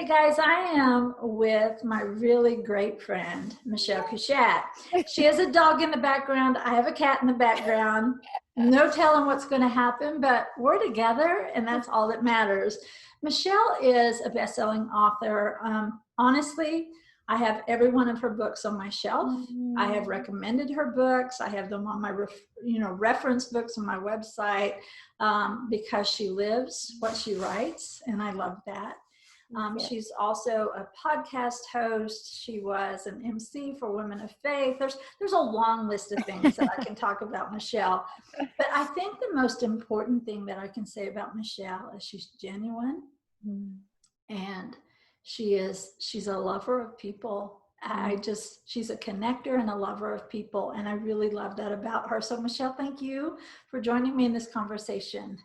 Hey guys, I am with my really great friend, Michelle Couchette. She has a dog in the background. I have a cat in the background. No telling what's going to happen, but we're together and that's all that matters. Michelle is a best-selling author. Honestly, I have every one of her books on my shelf. I have recommended her books. I have them on my reference books on my website because she lives what she writes, and I love that. She's also a podcast host. She was an MC for Women of Faith. There's a long list of things that I can talk about Michelle. But I think the most important thing that I can say about Michelle is she's genuine, and she's a lover of people. She's a connector and a lover of people, and I really love that about her. So Michelle, thank you for joining me in this conversation.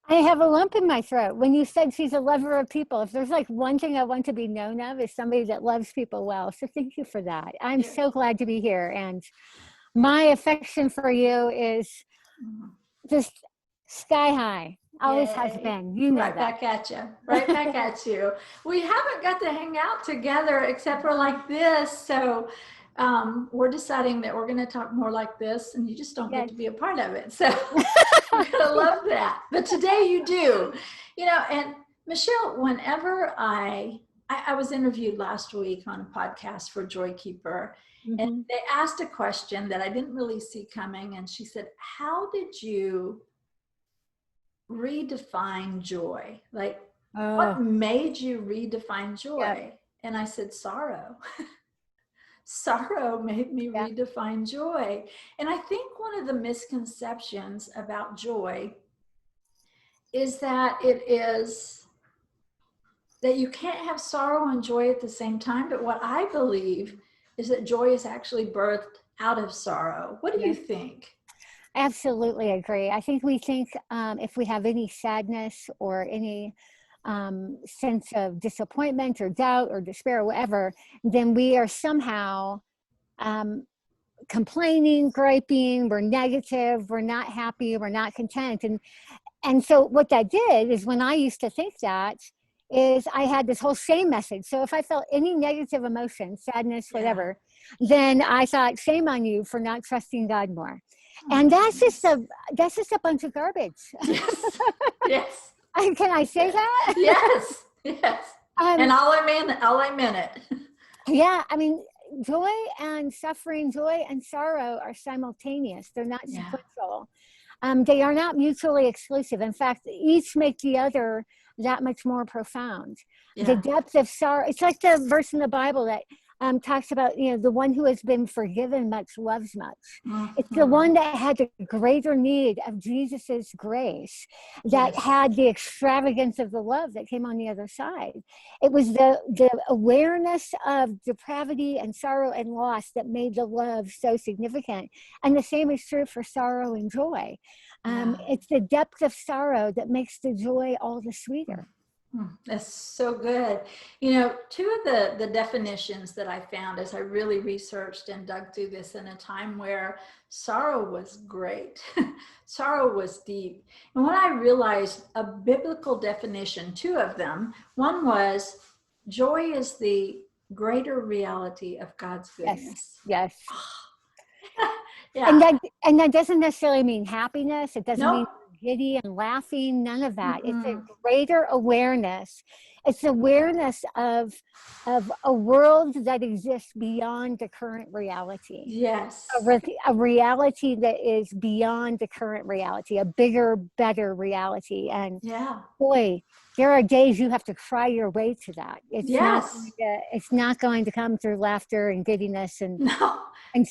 I have a lump in my throat when you said she's a lover of people. If there's like one thing I want to be known of, is somebody that loves people well. So thank you for that. I'm so glad to be here. And my affection for you is just sky high. Always has been. You know right that. Back at you. Right back at you. We haven't got to hang out together except for like this. So we're deciding that we're going to talk more like this, and you just don't get to be a part of it. So I'm going to love that. But today you do. And Michelle, whenever I was interviewed last week on a podcast for Joykeeper, and they asked a question that I didn't really see coming. And she said, how did you redefine joy? Like, what made you redefine joy? And I said, sorrow. Sorrow made me redefine joy. And I think one of the misconceptions about joy is that that you can't have sorrow and joy at the same time. But what I believe is that joy is actually birthed out of sorrow. What do you think? Absolutely agree. I think we think if we have any sadness or any sense of disappointment or doubt or despair or whatever, then we are somehow complaining, griping, we're negative, we're not happy, we're not content. And so what that did is, when I used to think that, is I had this whole shame message. So if I felt any negative emotion, sadness, whatever, then I thought, shame on you for not trusting God more. And that's just a bunch of garbage. Yes. Yes. Can I say that? Yes. Yes. And all I meant it. Yeah. I mean, joy and suffering, joy and sorrow are simultaneous. They're not sequential. They are not mutually exclusive. In fact, each make the other that much more profound. The depth of sorrow. It's like the verse in the Bible that talks about, the one who has been forgiven much loves much. It's the one that had the greater need of Jesus's grace that had the extravagance of the love that came on the other side. It was the awareness of depravity and sorrow and loss that made the love so significant. And the same is true for sorrow and joy. It's the depth of sorrow that makes the joy all the sweeter. That's so good. Two of the definitions that I found as I really researched and dug through this in a time where sorrow was great, sorrow was deep. And when I realized a biblical definition, two of them, one was joy is the greater reality of God's goodness. Yes. And that doesn't necessarily mean happiness. It doesn't mean giddy and laughing, none of that. It's a greater awareness. It's awareness of a world that exists beyond the current reality. Yes. A reality that is beyond the current reality, a bigger, better reality. And boy, there are days you have to cry your way to that. It's not going to come through laughter and giddiness and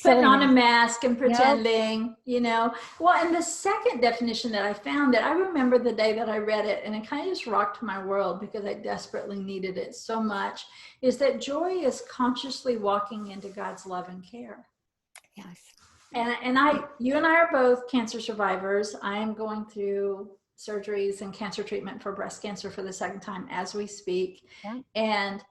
putting on a mask and pretending, Well, and the second definition that I found, that I remember the day that I read it, and it kind of just rocked my world because I desperately needed it so much, is that joy is consciously walking into God's love and care. Yes. And you and I are both cancer survivors. I am going through surgeries and cancer treatment for breast cancer for the second time as we speak. And,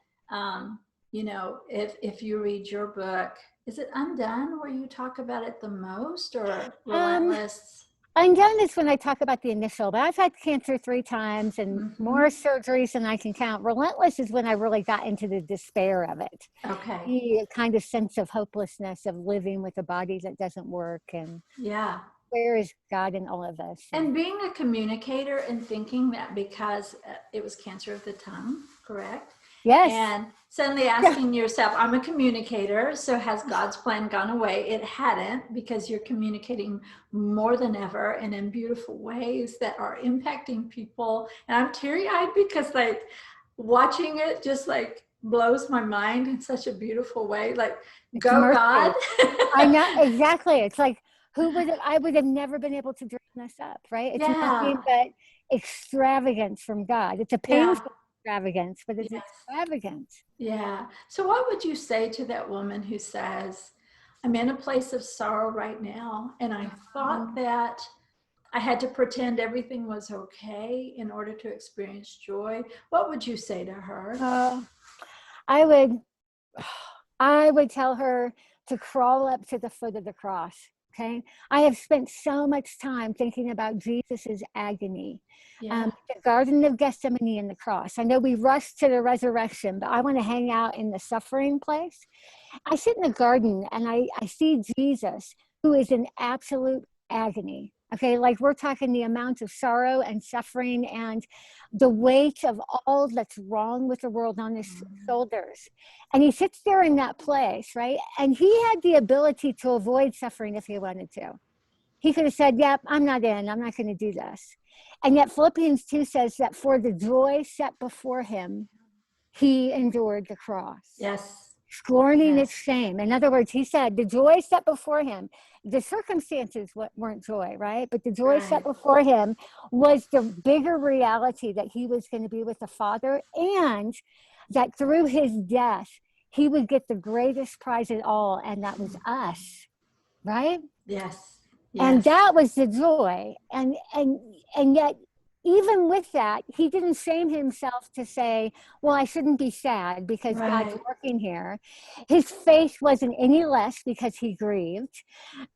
if you read your book, is it Undone where you talk about it the most, or Relentless? I'm done this when I talk about the initial, but I've had cancer 3 times and more surgeries than I can count. Relentless is when I really got into the despair of it. Okay. The kind of sense of hopelessness of living with a body that doesn't work. And Yeah. where is God in all of this? And being a communicator and thinking that because it was cancer of the tongue, correct? Yes. And suddenly asking yourself, I'm a communicator, so has God's plan gone away? It hadn't, because you're communicating more than ever and in beautiful ways that are impacting people. And I'm teary-eyed because like watching it just like blows my mind in such a beautiful way. Like, It's go mercy. God. I know, exactly. It's like, I would have never been able to dream this up, right? It's nothing but extravagance from God. It's a painful extravagance, but it's extravagant. Yeah. So what would you say to that woman who says, I'm in a place of sorrow right now, and I thought that I had to pretend everything was okay in order to experience joy? What would you say to her? I would tell her to crawl up to the foot of the cross. Okay. I have spent so much time thinking about Jesus's agony, the Garden of Gethsemane and the cross. I know we rush to the resurrection, but I want to hang out in the suffering place. I sit in the garden and I see Jesus, who is in absolute agony. Okay, like we're talking the amount of sorrow and suffering and the weight of all that's wrong with the world on his shoulders. And he sits there in that place, right? And he had the ability to avoid suffering if he wanted to. He could have said, yep, I'm not in, I'm not going to do this. And yet Philippians 2 says that for the joy set before him, he endured the cross. Yes. Scorning its shame. In other words, he said the joy set before him, the circumstances weren't joy, right? But the joy set before him was the bigger reality that he was going to be with the Father, and that through his death, he would get the greatest prize of all, and that was us, right? Yes. And that was the joy. And yet, even with that, he didn't shame himself to say, well, I shouldn't be sad because God's working here. His faith wasn't any less because he grieved.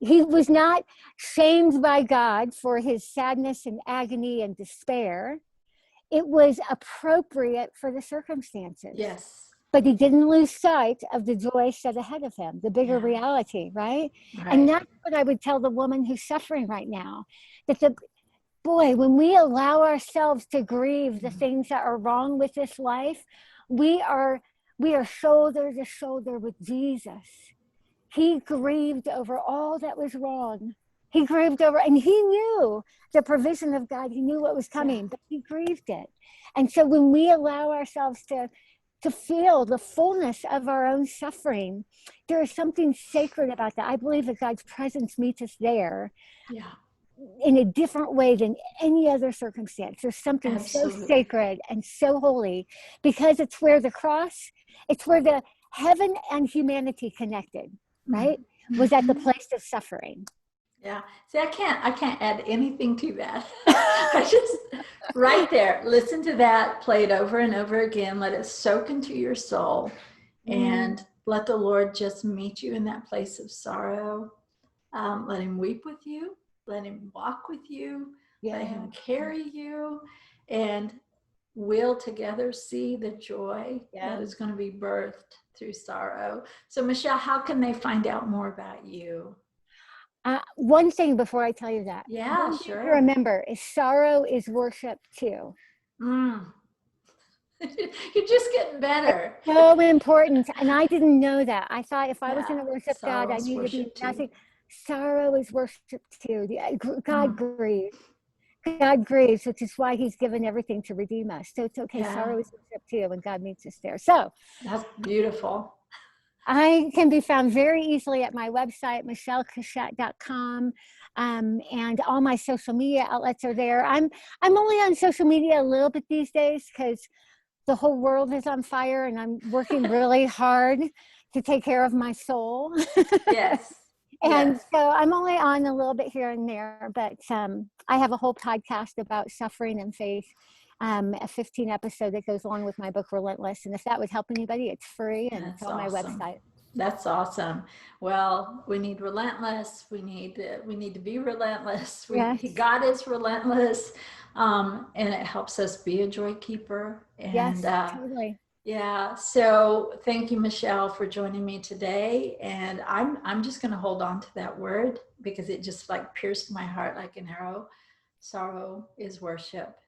He was not shamed by God for his sadness and agony and despair. It was appropriate for the circumstances. Yes. But he didn't lose sight of the joy set ahead of him, the bigger reality, right? And that's what I would tell the woman who's suffering right now. That when we allow ourselves to grieve the things that are wrong with this life, we are shoulder to shoulder with Jesus. He grieved over all that was wrong. He grieved over, and he knew the provision of God. He knew what was coming, but he grieved it. And so when we allow ourselves to feel the fullness of our own suffering, there is something sacred about that. I believe that God's presence meets us there in a different way than any other circumstance. There's something so sacred and so holy, because it's where the cross, it's where the heaven and humanity connected, right? Was at the place of suffering. Yeah. See, I can't add anything to that. I just, right there, listen to that, play it over and over again, let it soak into your soul, and let the Lord just meet you in that place of sorrow. Let him weep with you, let him walk with you, let him carry you, and we'll together see the joy that is going to be birthed through sorrow. So Michelle, how can they find out more about you? One thing before I tell you that. Yeah, sure. To remember is sorrow is worship too. You're just getting better. It's so important. And I didn't know that. I thought if I was going to worship God, I needed to be nothing. Sorrow is worship too. God grieves. God grieves, which is why he's given everything to redeem us. So it's okay. Sorrow is worship too, and God meets us there. So that's beautiful. I can be found very easily at my website, michellekashat.com. And all my social media outlets are there. I'm only on social media a little bit these days because the whole world is on fire, and I'm working really hard to take care of my soul. Yes. And so I'm only on a little bit here and there, but I have a whole podcast about suffering and faith, a 15 episode that goes along with my book, Relentless. And if that would help anybody, it's free and it's on my website. That's awesome. Well, we need relentless. We need to be relentless. Yes, God is relentless, and it helps us be a joy keeper. And yes, totally. yeah, so thank you, Michelle, for joining me today. And I'm just going to hold on to that word because it just like pierced my heart like an arrow. Sorrow is worship.